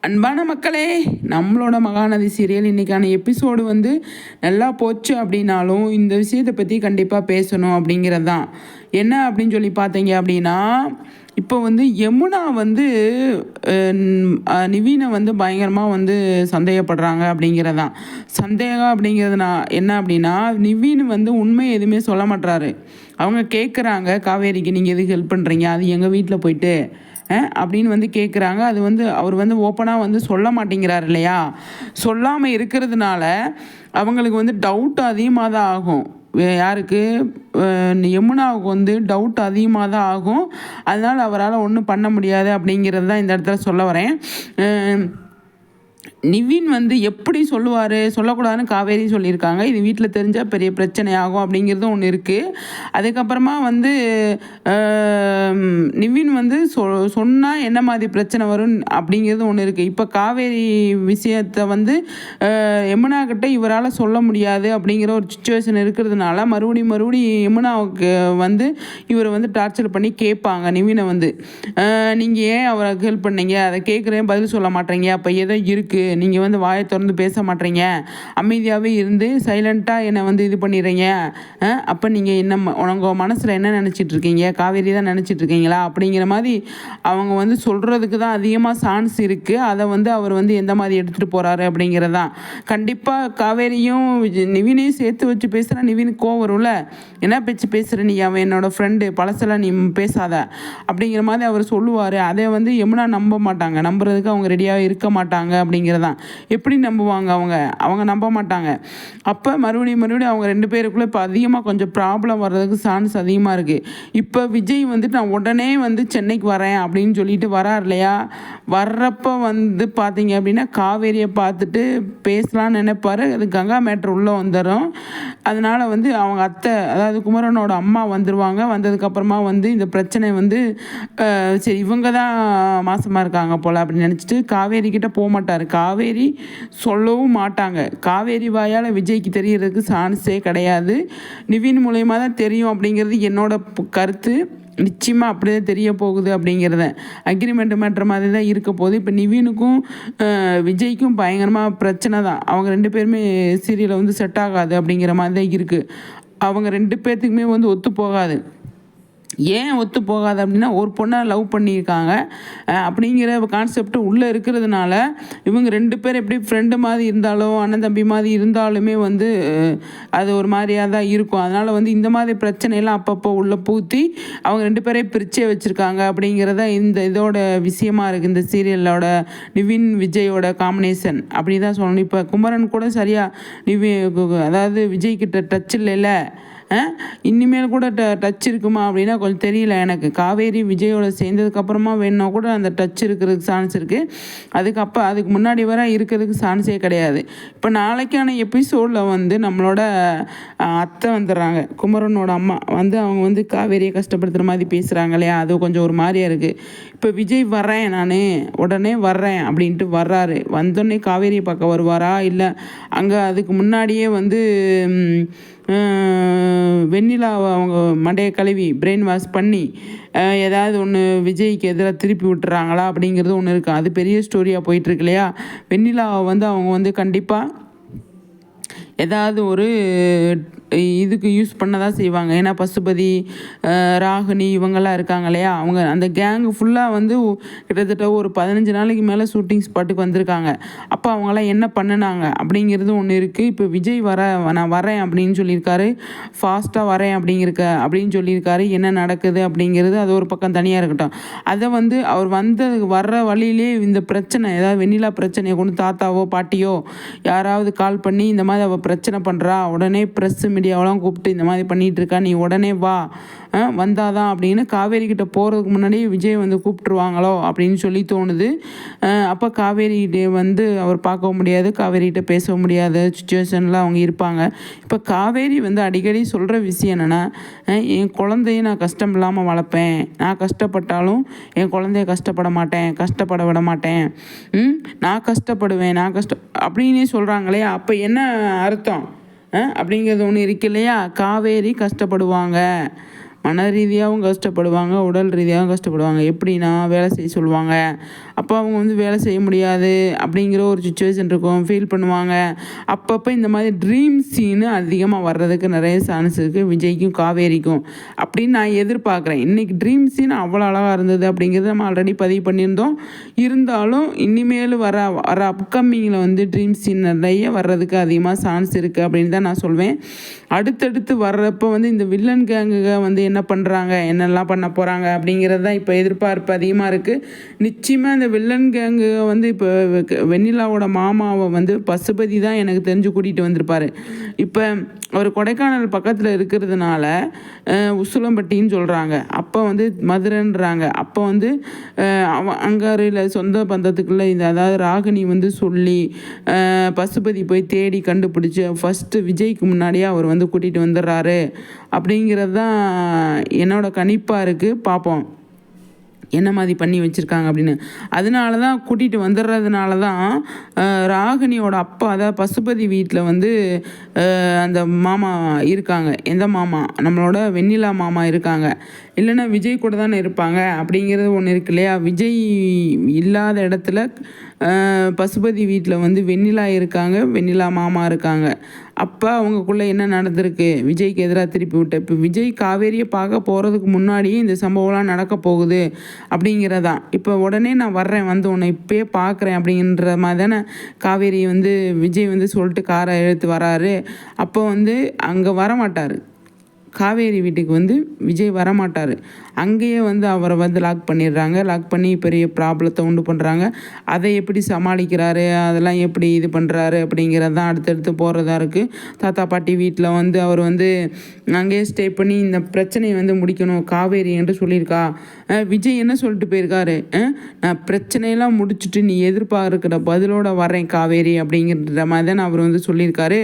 அன்பான மக்களே, நம்மளோட மகாநதி சீரியல் இன்றைக்கான எபிசோடு வந்து நல்லா போச்சு அப்படின்னாலும் இந்த விஷயத்தை பற்றி கண்டிப்பாக பேசணும் அப்படிங்கிறது தான். என்ன அப்படின்னு சொல்லி பார்த்தீங்க அப்படின்னா, இப்போ வந்து யமுனா வந்து நிவீனை வந்து பயங்கரமாக வந்து சந்தேகப்படுறாங்க அப்படிங்கிறது தான். சந்தேகம் அப்படிங்கிறது என்ன அப்படின்னா, நிவீன் வந்து உண்மை எதுவுமே சொல்ல மாட்டாரு. அவங்க கேட்குறாங்க, காவேரிக்கு நீங்கள் எதுக்கு ஹெல்ப் பண்ணுறீங்க, அது எங்கள் வீட்டில் போயிட்டு அப்படின்னு வந்து கேட்குறாங்க. அது வந்து அவர் வந்து ஓப்பனாக வந்து சொல்ல மாட்டேங்கிறார் இல்லையா. சொல்லாமல் இருக்கிறதுனால அவங்களுக்கு வந்து டவுட் அதிகமாக தான் ஆகும். யாருக்கு, யமுனாவுக்கு வந்து டவுட் அதிகமாக தான் ஆகும். அதனால் அவரால் ஒன்றும் பண்ண முடியாது அப்படிங்கிறது தான் இந்த இடத்துல சொல்ல வரேன். நிவின் வந்து எப்படி சொல்லக்கூடாதுன்னு காவேரி சொல்லியிருக்காங்க. இது வீட்டில் தெரிஞ்சால் பெரிய பிரச்சனை ஆகும் அப்படிங்கிறதும் ஒன்று இருக்குது. அதுக்கப்புறமா வந்து நிவின் வந்து சொன்னால் என்ன மாதிரி பிரச்சனை வரும் அப்படிங்கிறது ஒன்று இருக்குது. இப்போ காவேரி விஷயத்தை வந்து யமுனா கிட்ட இவரால் சொல்ல முடியாது அப்படிங்கிற ஒரு சுச்சுவேஷன் இருக்கிறதுனால மறுபடியும் யமுனாவுக்கு வந்து இவரை வந்து டார்ச்சர் பண்ணி கேட்பாங்க நிவினை வந்து, நீங்கள் ஏன் அவருக்கு ஹெல்ப் பண்ணீங்க, அதை கேட்குறேன் பதில் சொல்ல மாட்டேங்க, அப்போ ஏதோ இருக்குது, நீங்கள் வந்து வாயை திறந்து பேச மாட்டேறீங்க, அமைதியாகவே இருந்து சைலண்ட்டாக என்னை வந்து இது பண்ணிடுறீங்க, அப்போ நீங்கள் என்ன உங்கள் மனசில் என்ன நினச்சிட்ருக்கீங்க, காவேரி தான் நினச்சிட்ருக்கீங்களா அப்படிங்கிற மாதிரி அவங்க வந்து சொல்கிறதுக்கு தான் அதிகமாக சான்ஸ் இருக்குது. அதை வந்து அவர் வந்து எந்த மாதிரி எடுத்துகிட்டு போகிறாரு அப்படிங்கிறது தான். கண்டிப்பாக காவேரியும் நிவினையும் சேர்த்து வச்சு பேசுகிறா. நிவினுக்கு கோவம் வரும்ல, என்ன பேச்சு பேசுகிற நீ, அவன் என்னோட ஃப்ரெண்டு, பழசெல்லாம் நீ பேசாத அப்படிங்கிற மாதிரி அவர் சொல்லுவார். அதை வந்து யமுனா நம்ப மாட்டாங்க, நம்புறதுக்கு அவங்க ரெடியாக இருக்க மாட்டாங்க அப்படிங்கிறதான். எப்படி நம்புவாங்க அவங்க நம்ப மாட்டாங்க. அப்போ மறுபடியும் அவங்க ரெண்டு பேருக்குள்ளே இப்போ அதிகமாக கொஞ்சம் ப்ராப்ளம் வர்றதுக்கு சான்ஸ் அதிகமாக இருக்குது. இப்போ விஜய் வந்துட்டு நான் உடனே வந்து சென்னைக்கு வரேன் அப்படின்னு சொல்லிட்டு வரார் இல்லையா. வர்றப்போ வந்து பார்த்தீங்க அப்படின்னா காவேரியை பார்த்துட்டு பேசலான்னு நினைப்பார். அது கங்கா மேட்ரு உள்ளே வந்துடும். அதனால் வந்து அவங்க அத்தை, அதாவது குமரனோட அம்மா வந்துடுவாங்க. வந்ததுக்கப்புறமா வந்து இந்த பிரச்சனை வந்து சரி இவங்க தான் மாசமாக இருக்காங்க போல் அப்படின்னு நினச்சிட்டு காவேரி கிட்டே போக மாட்டார். காவேரி சொல்லவும் மாட்டாங்க. காவேரி வாயால் விஜய்க்கு தெரியறதுக்கு சான்ஸே கிடையாது. நிவின் மூலயமா தான் தெரியும் அப்படிங்கிறது என்னோட கருத்து. நிச்சயமாக அப்படியே தெரிய போகுது அப்படிங்கிறத. அக்ரிமெண்ட் மேட்ரு மாதிரி தான் இருக்க போகுது. இப்போ நிவினுக்கும் விஜய்க்கும் பயங்கரமாக பிரச்சனை தான். அவங்க ரெண்டு பேருமே சீரியலை வந்து செட் ஆகாது அப்படிங்கிற மாதிரி தான் இருக்குது. அவங்க ரெண்டு பேர்த்துக்குமே வந்து ஒத்து போகாது. ஏன் ஒத்து போகாது அப்படின்னா, ஒரு பொண்ணை லவ் பண்ணியிருக்காங்க அப்படிங்கிற கான்செப்ட் உள்ளே இருக்கிறதுனால இவங்க ரெண்டு பேர் எப்படி ஃப்ரெண்டு மாதிரி இருந்தாலும் அண்ணன் தம்பி மாதிரி இருந்தாலுமே வந்து அது ஒரு மாதிரியாக தான் இருக்கும். அதனால் வந்து இந்த மாதிரி பிரச்சனையெல்லாம் அப்பப்போ உள்ளே பூத்தி அவங்க ரெண்டு பேரையும் பிரிச்சே வச்சுருக்காங்க அப்படிங்கிறத இந்த இதோட விஷயமா இருக்குது. இந்த சீரியலோட நிவின் விஜயோட காம்பினேஷன் அப்படி தான் சொல்லணும். இப்போ குமரன் கூட சரியாக அதாவது விஜய்கிட்ட டச் இல்லைல்ல, இனிமேல் கூட டச் இருக்குமா அப்படின்னா கொஞ்சம் தெரியல எனக்கு. காவேரி விஜயோட சேர்ந்ததுக்கப்புறமா வேணுன்னா கூட அந்த டச் இருக்கிறதுக்கு சான்ஸ் இருக்குது. அதுக்கு முன்னாடி வர இருக்கிறதுக்கு சான்ஸே கிடையாது. இப்போ நாளைக்கான எபிசோடில் வந்து நம்மளோட அத்தை வந்துடுறாங்க, குமரனோட அம்மா வந்து அவங்க வந்து காவேரியை கஷ்டப்படுத்துகிற மாதிரி பேசுகிறாங்க இல்லையா. அது கொஞ்சம் ஒரு மாதிரியாக இருக்குது. இப்போ விஜய் வர்றேன், நான் உடனே வர்றேன் அப்படின்ட்டு வர்றாரு. வந்தோடனே காவேரியை பார்க்க வருவாரா, இல்லை அங்கே அதுக்கு முன்னாடியே வந்து வெண்ணிலாவை அவங்க மண்டையை கழுவி பிரெயின் வாஷ் பண்ணி ஏதாவது ஒன்று விஜய்க்கு எதிராக திருப்பி விட்டுறாங்களா அப்படிங்கிறது ஒன்று இருக்குது. அது பெரிய ஸ்டோரியாக போயிட்டுருக்கு இல்லையா. வெண்ணிலாவை வந்து அவங்க வந்து கண்டிப்பாக ஏதாவது ஒரு இதுக்கு யூஸ் பண்ண தான் செய்வாங்க. ஏன்னா பசுபதி, ராகினி இவங்கெல்லாம் இருக்காங்க இல்லையா. அவங்க அந்த கேங்கு ஃபுல்லாக வந்து கிட்டத்தட்ட ஒரு 15 நாளைக்கு மேலே ஷூட்டிங் ஸ்பாட்டுக்கு வந்திருக்காங்க. அப்போ அவங்களாம் என்ன பண்ணினாங்க அப்படிங்கிறது ஒன்று இருக்குது. இப்போ விஜய் நான் வரேன் அப்படின்னு சொல்லியிருக்காரு, ஃபாஸ்ட்டாக வரேன் அப்படின்னு சொல்லியிருக்காரு. என்ன நடக்குது அப்படிங்கிறது அது ஒரு பக்கம் தனியாக இருக்கட்டும். அதை வந்து அவர் வர்ற வழியிலே இந்த பிரச்சனை, ஏதாவது வெண்ணிலா பிரச்சனையை கொண்டு தாத்தாவோ பாட்டியோ யாராவது கால் பண்ணி இந்த மாதிரி அவள் பிரச்சனை பண்ணுறா, உடனே ப்ரெஸ்ஸு மீடியாவெல்லாம் கூப்பிட்டு இந்த மாதிரி பண்ணிகிட்ருக்கா, நீ உடனே வா, வந்தாதான் அப்படின்னு காவேரி கிட்ட போகிறதுக்கு முன்னாடியே விஜய் வந்து கூப்பிட்டுருவாங்களோ அப்படின்னு சொல்லி தோணுது. அப்போ காவேரிகிட்ட வந்து அவர் பார்க்கவும் முடியாது, காவேரிகிட்ட பேசவும் முடியாத சுச்சுவேஷனில் அவங்க இருப்பாங்க. இப்போ காவேரி வந்து அடிக்கடி சொல்கிற விஷயம் என்னென்னா, என் குழந்தைய நான் கஷ்டம் இல்லாமல் வளர்ப்பேன், நான் கஷ்டப்பட்டாலும் என் குழந்தைய கஷ்டப்பட மாட்டேன், கஷ்டப்பட விட மாட்டேன், நான் கஷ்டப்படுவேன், அப்படின்னே சொல்கிறாங்களே. அப்போ என்ன அர்த்தம் அப்படிங்கிறது ஒன்று இருக்கு இல்லையா. காவேரி கஷ்டப்படுவாங்க, மன ரீதியாகவும் கஷ்டப்படுவாங்க, உடல் ரீதியாகவும் கஷ்டப்படுவாங்க. எப்படின்னா வேலை செய்ய சொல்லுவாங்க. அப்போ அப்போ அவங்க வந்து வேலை செய்ய முடியாது அப்படிங்கிற ஒரு சுச்சுவேஷன் இருக்கும், ஃபீல் பண்ணுவாங்க. அப்பப்போ இந்த மாதிரி ட்ரீம் சீனு அதிகமாக வர்றதுக்கு நிறைய சான்ஸ் இருக்குது விஜய்க்கும் காவேரிக்கும் அப்படின்னு நான் எதிர்பார்க்குறேன். இன்றைக்கி ட்ரீம் சீன் அவ்வளோ அழகாக இருந்தது அப்படிங்கிறத நம்ம ஆல்ரெடி பதிவு பண்ணியிருந்தோம். இருந்தாலும் இனிமேல் வர வர அப்கமிங்கில் வந்து ட்ரீம் சீன் நிறைய வர்றதுக்கு அதிகமாக சான்ஸ் இருக்குது அப்படின்னு தான் நான் சொல்வேன். அடுத்தடுத்து வர்றப்போ வந்து இந்த வில்லன் கேங்குக வந்து என்ன பண்ணுறாங்க, என்னெல்லாம் பண்ண போகிறாங்க அப்படிங்கிறது தான் இப்போ எதிர்பார்ப்பு அதிகமாக இருக்குது. நிச்சயமாக இந்த வில்லன் கேங்கு வந்து இப்போ வெண்ணிலாவோட மாமாவை வந்து பசுபதி தான் எனக்கு தெரிஞ்சு கூட்டிகிட்டு வந்திருப்பார். இப்போ ஒரு கொடைக்கானல் பக்கத்தில் இருக்கிறதுனால உசிலம்பட்டின்னு சொல்கிறாங்க, அப்போ வந்து மதுரைன்றாங்க. அப்போ வந்து அங்கே சொந்த பந்தத்துக்குள்ளே இந்த அதாவது ராகினி வந்து சொல்லி பசுபதி போய் தேடி கண்டுபிடிச்சி ஃபஸ்ட்டு விஜய்க்கு முன்னாடியே அவர் வந்து கூட்டிகிட்டு வந்துடுறாரு அப்படிங்கிறது தான் என்னோட கணிப்பாக இருக்குது. பார்ப்போம் என்ன மாதிரி பண்ணி வச்சுருக்காங்க அப்படின்னு. அதனால தான் கூட்டிகிட்டு வந்துடுறதுனால தான் ராகினியோட அப்பா அதாவது பசுபதி வீட்டில் வந்து அந்த மாமா இருக்காங்க. எந்த மாமா? நம்மளோட வெண்ணிலா மாமா இருக்காங்க. இல்லைன்னா விஜய் கூட தானே இருப்பாங்க அப்படிங்கிறது ஒன்று இருக்கு இல்லையா. விஜய் இல்லாத இடத்துல பசுபதி வீட்டில் வந்து வெண்ணிலா இருக்காங்க, வெண்ணிலா மாமா இருக்காங்க. அப்போ அவங்கக்குள்ளே என்ன நடந்திருக்கு, விஜய்க்கு எதிராக திருப்பி விட்ட. இப்போ விஜய் காவேரியை பார்க்க போகிறதுக்கு முன்னாடியே இந்த சம்பவம்லாம் நடக்க போகுது அப்படிங்கிறதான். இப்போ உடனே நான் வர்றேன், வந்து உன்னை இப்போயே பார்க்குறேன் அப்படிங்கிற மாதிரி தானே காவேரி வந்து விஜய் வந்து சொல்லிட்டு காரை எடுத்து வராரு. அப்போ வந்து அங்கே வரமாட்டார், காவேரி வீட்டுக்கு வந்து விஜய் வரமாட்டார். அங்கேயே வந்து அவரை வந்து லாக் பண்ணிடுறாங்க. லாக் பண்ணி பெரிய ப்ராப்ளத்தை உண்டு பண்ணுறாங்க. அதை எப்படி சமாளிக்கிறாரு, அதெல்லாம் எப்படி இது பண்ணுறாரு அப்படிங்கிறது தான் அடுத்தடுத்து போகிறதா இருக்குது. தாத்தா பாட்டி வீட்டில் வந்து அவர் வந்து அங்கேயே ஸ்டே பண்ணி இந்த பிரச்சனையை வந்து முடிக்கணும் காவேரி என்று சொல்லியிருக்கா. விஜய் என்ன சொல்லிட்டு போயிருக்காரு, நான் பிரச்சனையெல்லாம் முடிச்சுட்டு நீ எதிர்பார்க்கிற பதிலோட வரேன் காவேரி அப்படிங்கிற மாதிரி தான் அவர் வந்து சொல்லியிருக்காரு.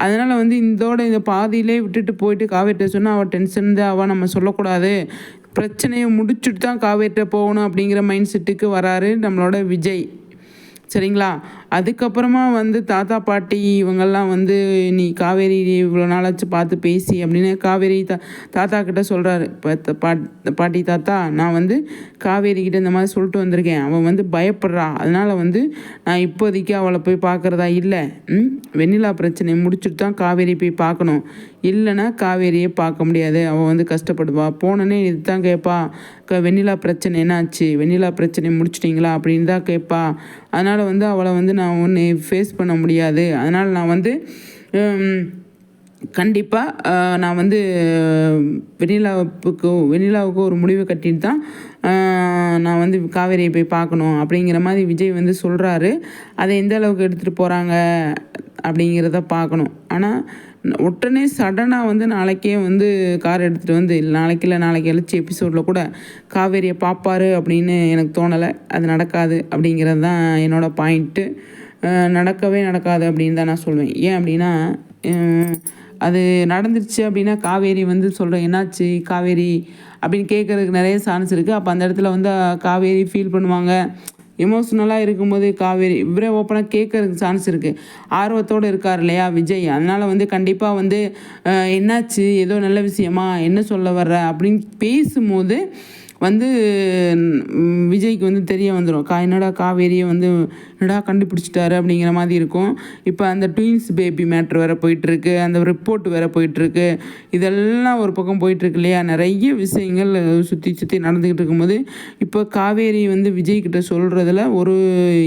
அதனால் வந்து இந்த பாதியிலே விட்டுட்டு போயிட்டு காவேரிட்ட சொன்னால் அவள் டென்ஷன் தான், அவள் நம்ம சொல்லக்கூடாது, பிரச்சனையை முடிச்சுட்டு தான் காவேரிட்ட போகணும் அப்படிங்கிற மைண்ட் செட்டுக்கு வராரு நம்மளோட விஜய். சரிங்களா. அதுக்கப்புறமா வந்து தாத்தா பாட்டி இவங்கெல்லாம் வந்து நீ காவேரி இவ்வளோ நாளாச்சு பார்த்து பேசி அப்படின்னு காவேரி தாத்தா கிட்ட சொல்கிறாரு. பாட்டி தாத்தா, நான் வந்து காவேரி கிட்ட இந்த மாதிரி சொல்லிட்டு வந்திருக்கேன், அவன் வந்து பயப்படுறா, அதனால் வந்து நான் இப்போதைக்கு அவளை போய் பார்க்குறதா இல்லை, வெண்ணிலா பிரச்சனையை முடிச்சுட்டு தான் காவேரி போய் பார்க்கணும், இல்லைன்னா காவேரியே பார்க்க முடியாது, அவள் வந்து கஷ்டப்படுவா. போனோன்னே இது தான் கேட்பா, வெண்ணிலா பிரச்சனை என்னாச்சு, வெண்ணிலா பிரச்சனை முடிச்சிட்டிங்களா அப்படின்னு தான் கேட்பா. அதனால் வந்து அவளை வந்து நான் ஒன்று ஃபேஸ் பண்ண முடியாது. அதனால் நான் வந்து கண்டிப்பாக நான் வந்து வெண்ணிலாவுக்கு ஒரு முடிவு கட்டிட்டு தான் நான் வந்து காவேரியை போய் பார்க்கணும் அப்படிங்கிற மாதிரி விஜய் வந்து சொல்கிறாரு. அதை எந்த அளவுக்கு எடுத்துகிட்டு போகிறாங்க அப்படிங்கிறத பார்க்கணும். ஆனால் உடனே சடனாக வந்து நாளைக்கே வந்து கார் எடுத்துகிட்டு வந்து நாளைக்கு எழுச்சி எபிசோடில் கூட காவேரியை பார்ப்பாரு அப்படின்னு எனக்கு தோணலை. அது நடக்காது அப்படிங்கிறது தான் என்னோடய பாயிண்ட்டு. நடக்கவே நடக்காது அப்படின்னு தான் நான் சொல்வேன். ஏன் அப்படின்னா அது நடந்துருச்சு அப்படின்னா காவேரி வந்து சொல்கிறேன் என்னாச்சு காவேரி அப்படின்னு கேட்குறதுக்கு நிறைய சான்ஸ் இருக்குது. அப்போ அந்த இடத்துல வந்து காவேரி ஃபீல் பண்ணுவாங்க. எமோஷ்னலாக இருக்கும்போது காவேரி இவரே ஓப்பனாக கேட்குறதுக்கு சான்ஸ் இருக்குது. ஆர்வத்தோடு இருக்கார் இல்லையா விஜய். அதனால் வந்து கண்டிப்பாக வந்து என்னாச்சு, ஏதோ நல்ல விஷயமா, என்ன சொல்ல வர்ற அப்படின்னு பேசும்போது வந்து விஜய்க்கு வந்து தெரிய வந்துடும், என்னடா காவேரியை வந்து என்னடா கண்டுபிடிச்சிட்டாரு அப்படிங்கிற மாதிரி இருக்கும். இப்போ அந்த ட்வின்ஸ் பேபி மேட்ரு வேறு போயிட்டுருக்கு, அந்த ரிப்போர்ட் வேறு போயிட்டுருக்கு, இதெல்லாம் ஒரு பக்கம் போயிட்டுருக்கு இல்லையா. நிறைய விஷயங்கள் சுற்றி நடந்துக்கிட்டு இருக்கும்போது இப்போ காவேரி வந்து விஜய்கிட்ட சொல்கிறதுல ஒரு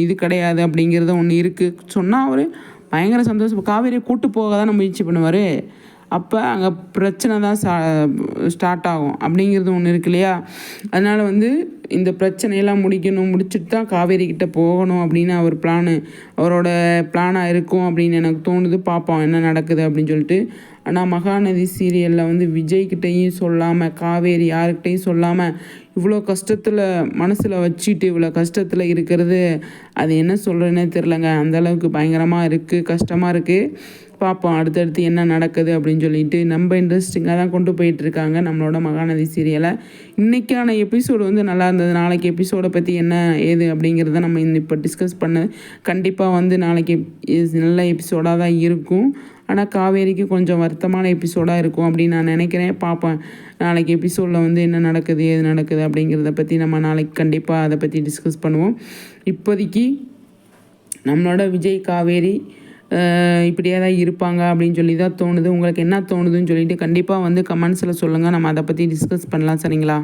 இது கிடையாது அப்படிங்கிறத ஒன்று இருக்குது. சொன்னால் அவர் பயங்கர சந்தோஷம், காவேரியை கூட்டு போக தான் முயற்சி பண்ணுவார். அப்போ அங்கே பிரச்சனை தான் ஸ்டார்ட் ஆகும் அப்படிங்கிறது ஒன்று இருக்கு இல்லையா. அதனால் வந்து இந்த பிரச்சனையெல்லாம் முடிச்சுட்டு தான் காவேரி கிட்டே போகணும் அப்படின்னு அவரோட பிளானாக இருக்கும் அப்படின்னு எனக்கு தோணுது. பார்ப்போம் என்ன நடக்குது அப்படின்னு சொல்லிட்டு. ஆனால் மகாநதி சீரியலில் வந்து விஜய்கிட்டையும் சொல்லாமல் காவேரி யாருக்கிட்டையும் சொல்லாமல் இவ்வளோ கஷ்டத்தில் மனசில் வச்சுட்டு இவ்வளோ கஷ்டத்தில் இருக்கிறது அது என்ன சொல்கிறேன்னே தெரிலங்க. அந்தளவுக்கு பயங்கரமாக இருக்குது, கஷ்டமாக இருக்குது. பார்ப்போம் அடுத்தடுத்து என்ன நடக்குது அப்படின்னு சொல்லிட்டு. நம்ம இன்ட்ரெஸ்டிங்காக தான் கொண்டு போயிட்டுருக்காங்க நம்மளோட மகாநதி சீரியலை. இன்றைக்கான எபிசோடு வந்து நல்லா இருந்தது. நாளைக்கு எபிசோடை பற்றி என்ன ஏது அப்படிங்கிறத நம்ம இப்போ டிஸ்கஸ் பண்ண கண்டிப்பாக வந்து நாளைக்கு நல்ல எபிசோடாக தான் இருக்கும். ஆனால் காவேரிக்கு கொஞ்சம் வருத்தமான எபிசோடாக இருக்கும் அப்படின்னு நான் நினைக்கிறேன். பார்ப்பேன் நாளைக்கு எபிசோடில் வந்து என்ன நடக்குது ஏது நடக்குது அப்படிங்கிறத பற்றி நம்ம நாளைக்கு கண்டிப்பாக அதை பற்றி டிஸ்கஸ் பண்ணுவோம். இப்போதைக்கு நம்மளோட விஜய் காவேரி இப்படியே தான் இருப்பாங்க அப்படின்னு சொல்லி தான் தோணுது. உங்களுக்கு என்ன தோணுதுன்னு சொல்லிட்டு கண்டிப்பாக வந்து கமெண்ட்ஸில் சொல்லுங்கள். நம்ம அதை பற்றி டிஸ்கஸ் பண்ணலாம். சரிங்களா?